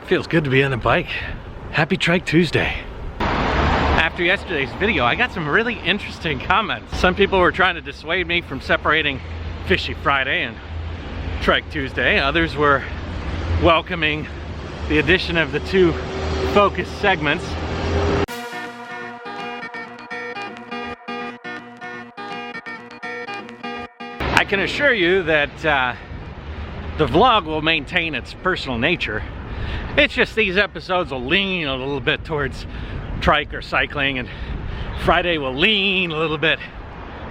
Feels good to be on a bike. Happy Trike Tuesday. After yesterday's video, I got some really interesting comments. Some people were trying to dissuade me from separating Fishy Friday and Trike Tuesday. Others were welcoming the addition of the two focus segments. I can assure you that the vlog will maintain its personal nature. It's just these episodes will lean a little bit towards trike or cycling, and Friday will lean a little bit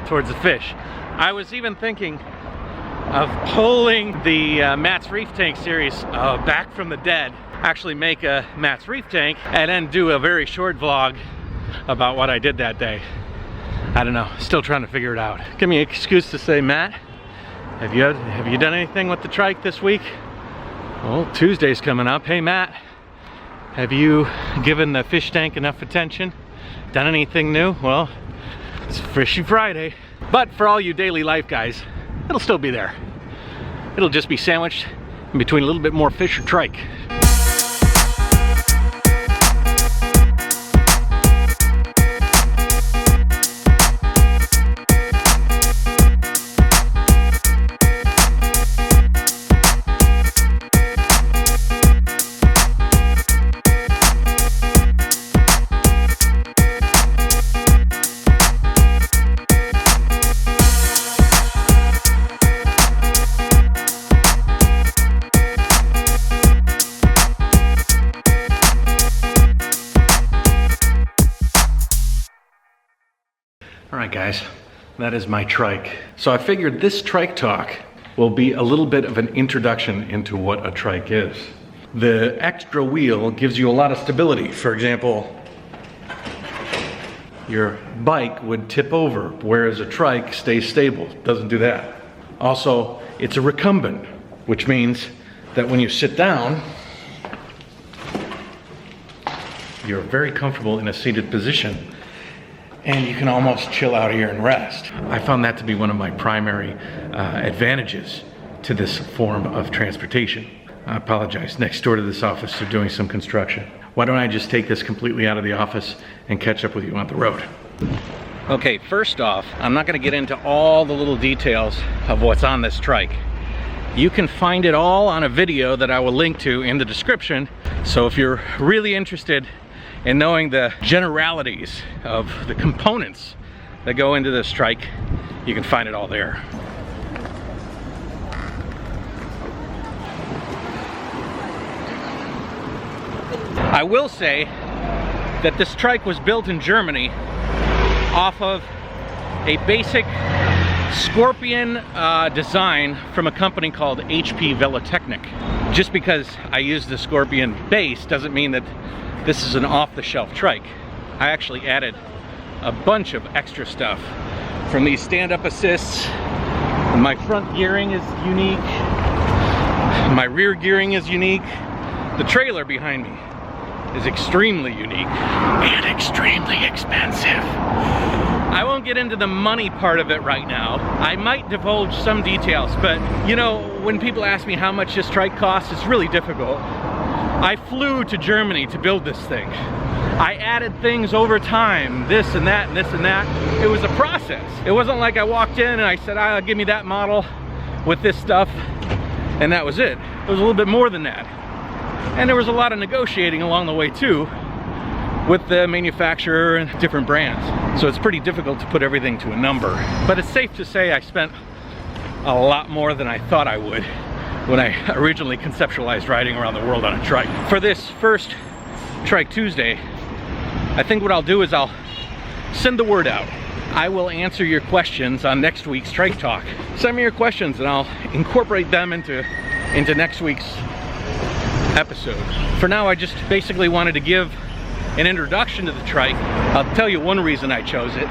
towards the fish. I was even thinking of pulling the Matt's Reef Tank series back from the dead, actually make a Matt's Reef Tank and then do a very short vlog about what I did that day. I don't know, still trying to figure it out. Give me an excuse to say, Matt, have you done anything with the trike this week? Well, Tuesday's coming up. Hey Matt, have you given the fish tank enough attention? Done anything new? Well, it's Fishy Friday. But for all you daily life guys, it'll still be there. It'll just be sandwiched in between a little bit more fish or trike. Alright guys, that is my trike. So I figured this trike talk will be a little bit of an introduction into what a trike is. The extra wheel gives you a lot of stability. For example, your bike would tip over, whereas a trike stays stable, doesn't do that. Also, it's a recumbent, which means that when you sit down, you're very comfortable in a seated position. And you can almost chill out here and rest. I found that to be one of my primary advantages to this form of transportation. I apologize, next door to this office they're doing some construction. Why don't I just take this completely out of the office and catch up with you on the road? Okay, first off, I'm not gonna get into all the little details of what's on this trike. You can find it all on a video that I will link to in the description. So if you're really interested in knowing the generalities of the components that go into this trike, you can find it all there. I will say that this trike was built in Germany off of a basic Scorpion design from a company called HP Velotechnik. Just because I use the Scorpion base doesn't mean that this is an off-the-shelf trike. I actually added a bunch of extra stuff from these stand-up assists. My front gearing is unique. My rear gearing is unique. The trailer behind me is extremely unique and extremely expensive. I won't get into the money part of it right now. I might divulge some details, but you know, when people ask me how much this trike costs, it's really difficult. I flew to Germany to build this thing. I added things over time, this and that and this and that. It was a process. It wasn't like I walked in and I said, give me that model with this stuff, and that was it. It was a little bit more than that. And there was a lot of negotiating along the way too, with the manufacturer and different brands. So it's pretty difficult to put everything to a number. But it's safe to say I spent a lot more than I thought I would when I originally conceptualized riding around the world on a trike. For this first Trike Tuesday, I think what I'll do is I'll send the word out. I will answer your questions on next week's Trike Talk. Send me your questions and I'll incorporate them into next week's episode. For now, I just basically wanted to give an introduction to the trike. I'll tell you one reason I chose it.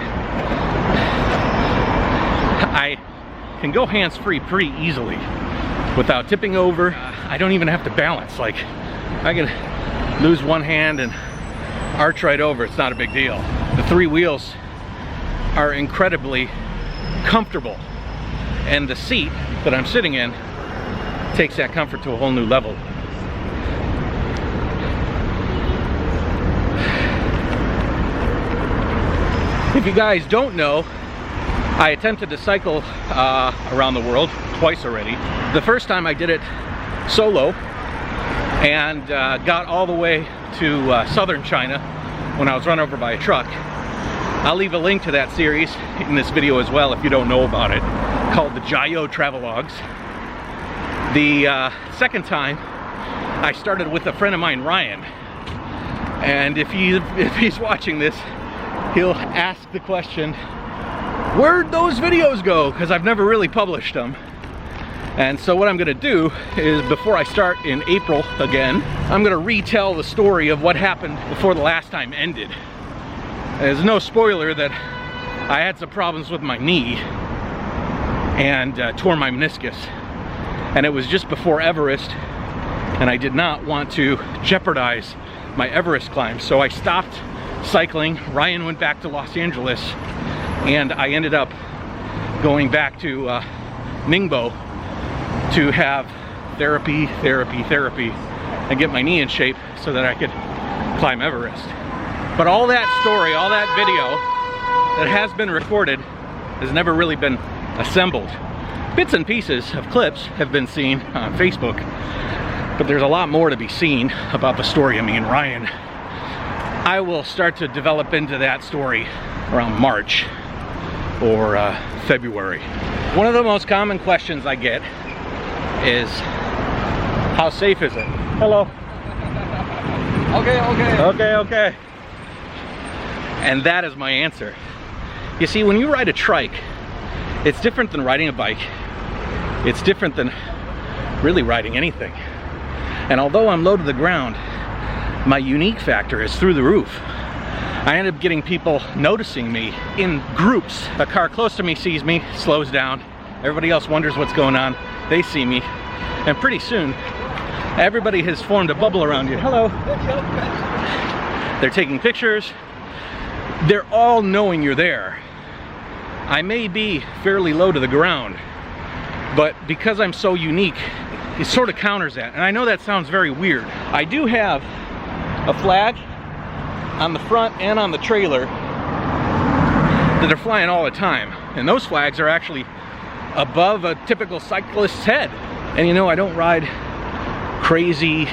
I can go hands-free pretty easily without tipping over. I don't even have to balance. Like, I can lose one hand and arch right over. It's not a big deal. The three wheels are incredibly comfortable, and the seat that I'm sitting in takes that comfort to a whole new level. If you guys don't know, I attempted to cycle around the world twice already. The first time I did it solo and got all the way to southern China when I was run over by a truck. I'll leave a link to that series in this video as well if you don't know about it, called the JaYoe Travelogues. The second time I started with a friend of mine, Ryan, and if he's watching this, he'll ask the question, where'd those videos go? Because I've never really published them. And so what I'm gonna do is, before I start in April again, I'm gonna retell the story of what happened before the last time ended. There's no spoiler that I had some problems with my knee and tore my meniscus. And it was just before Everest, and I did not want to jeopardize my Everest climb. So I stopped cycling. Ryan went back to Los Angeles, and I ended up going back to Ningbo to have therapy, and get my knee in shape so that I could climb Everest. But all that story, all that video that has been recorded has never really been assembled. Bits and pieces of clips have been seen on Facebook, but there's a lot more to be seen about the story of me and Ryan. I will start to develop into that story around March or February. One of the most common questions I get is, how safe is it? Hello. Okay. And that is my answer. You see, when you ride a trike, it's different than riding a bike. It's different than really riding anything. And although I'm low to the ground, my unique factor is through the roof. I end up getting people noticing me in groups. A car close to me sees me, slows down. Everybody else wonders what's going on. They see me. And pretty soon, everybody has formed a bubble around you. Hello. They're taking pictures. They're all knowing you're there. I may be fairly low to the ground, but because I'm so unique, it sort of counters that. And I know that sounds very weird. I do have a flag on the front and on the trailer that are flying all the time. And those flags are actually above a typical cyclist's head. And you know, I don't ride crazy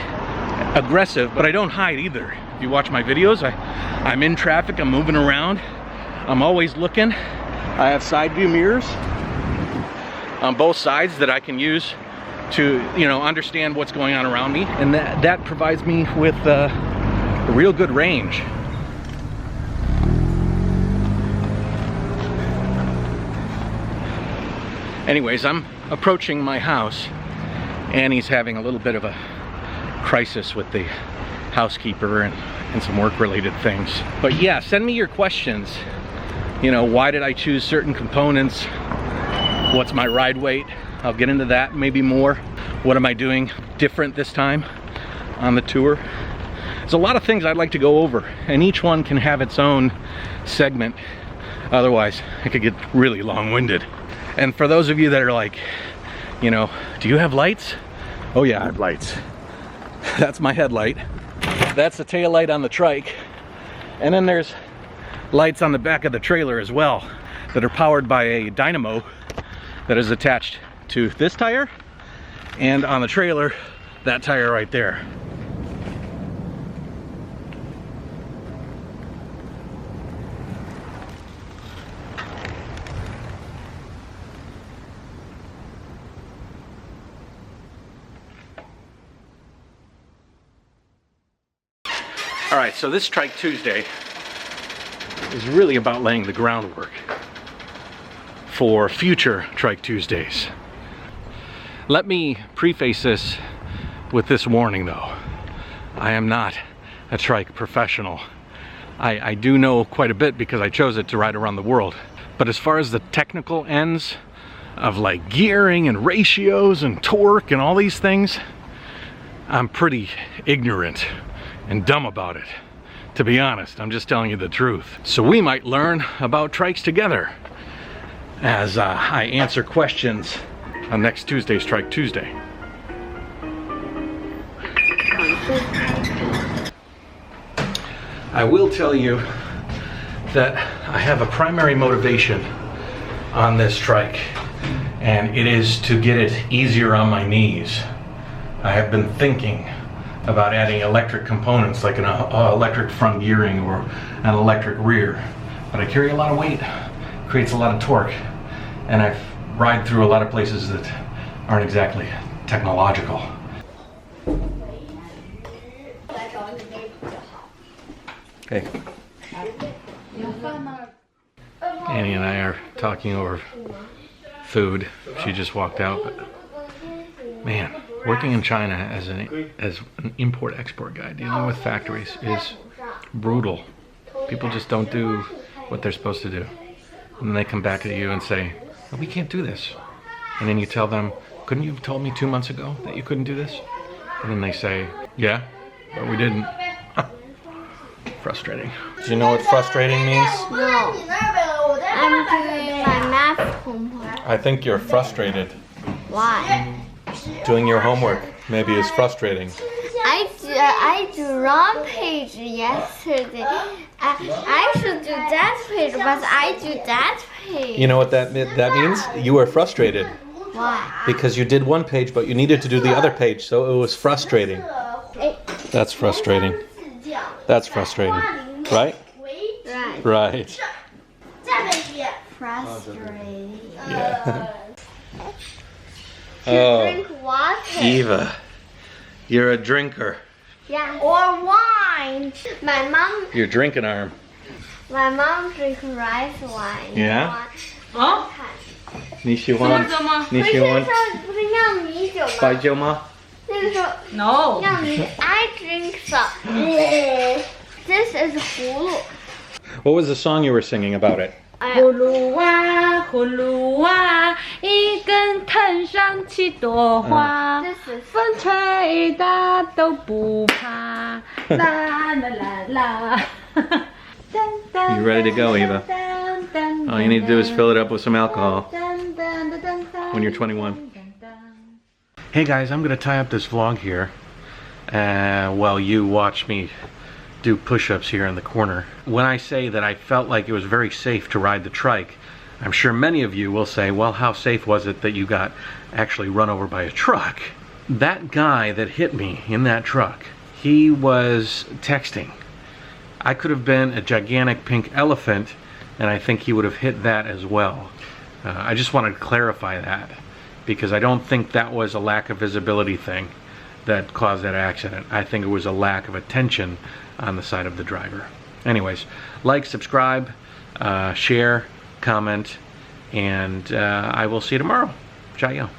aggressive, but I don't hide either. If you watch my videos, I'm in traffic, I'm moving around, I'm always looking. I have side view mirrors on both sides that I can use to, you know, understand what's going on around me, and that provides me with a real good range. Anyways, I'm approaching my house. Annie's having a little bit of a crisis with the housekeeper and some work related things. But yeah, send me your questions. You know, why did I choose certain components? What's my ride weight? I'll get into that maybe more. What am I doing different this time on the tour? There's a lot of things I'd like to go over, and each one can have its own segment. Otherwise, it could get really long-winded. And for those of you that are like, you know, do you have lights? Oh yeah, I have lights. That's my headlight. That's the tail light on the trike. And then there's lights on the back of the trailer as well that are powered by a dynamo that is attached to this tire, and on the trailer, that tire right there. All right, so this Trike Tuesday is really about laying the groundwork for future Trike Tuesdays. Let me preface this with this warning though. I am not a trike professional. I do know quite a bit because I chose it to ride around the world. But as far as the technical ends of like gearing and ratios and torque and all these things, I'm pretty ignorant and dumb about it. To be honest, I'm just telling you the truth. So we might learn about trikes together as I answer questions on next Tuesday's Trike Tuesday. I will tell you that I have a primary motivation on this trike, and it is to get it easier on my knees. I have been thinking about adding electric components like an electric front gearing or an electric rear, but I carry a lot of weight, creates a lot of torque, and I ride through a lot of places that aren't exactly technological. Hey. Annie and I are talking over food. She just walked out, but man, working in China as an import-export guy, dealing with factories is brutal. People just don't do what they're supposed to do. And then they come back at you and say, oh, we can't do this. And then you tell them, couldn't you have told me 2 months ago that you couldn't do this? And then they say, yeah, but we didn't. Frustrating. Do you know what frustrating means? No. I'm doing my math homework. I think you're frustrated. Why? Doing your homework maybe is frustrating. I drew wrong page yesterday. I should do that page, but I do that page. You know what that means? You were frustrated. Why? Because you did one page, but you needed to do the other page, so it was frustrating. That's frustrating. That's frustrating. Right? Right. Right. Frustrating. Yeah. Drink water. Eva, you're a drinker. Yeah. Or wine. My mom. You're drinking arm. My mom drinks rice wine. Yeah? 啊，你喜欢这么喝吗？你喜欢不是酿米酒吗？白酒吗？那个时候 No. 酿米 I drink some. This is 葫芦。 What was the song you were singing about it? 葫芦娃，葫芦娃，一根藤上七朵花， This is 风吹大都不怕，啦啦啦啦。You ready to go, Eva? All you need to do is fill it up with some alcohol when you're 21. Hey guys, I'm gonna tie up this vlog here while you watch me do push-ups here in the corner. When I say that I felt like it was very safe to ride the trike, I'm sure many of you will say, well, how safe was it that you got actually run over by a truck? That guy that hit me in that truck, he was texting. I could have been a gigantic pink elephant, and I think he would have hit that as well. I just wanted to clarify that, because I don't think that was a lack of visibility thing that caused that accident. I think it was a lack of attention on the side of the driver. Anyways, like, subscribe, share, comment, and I will see you tomorrow. JaYoe.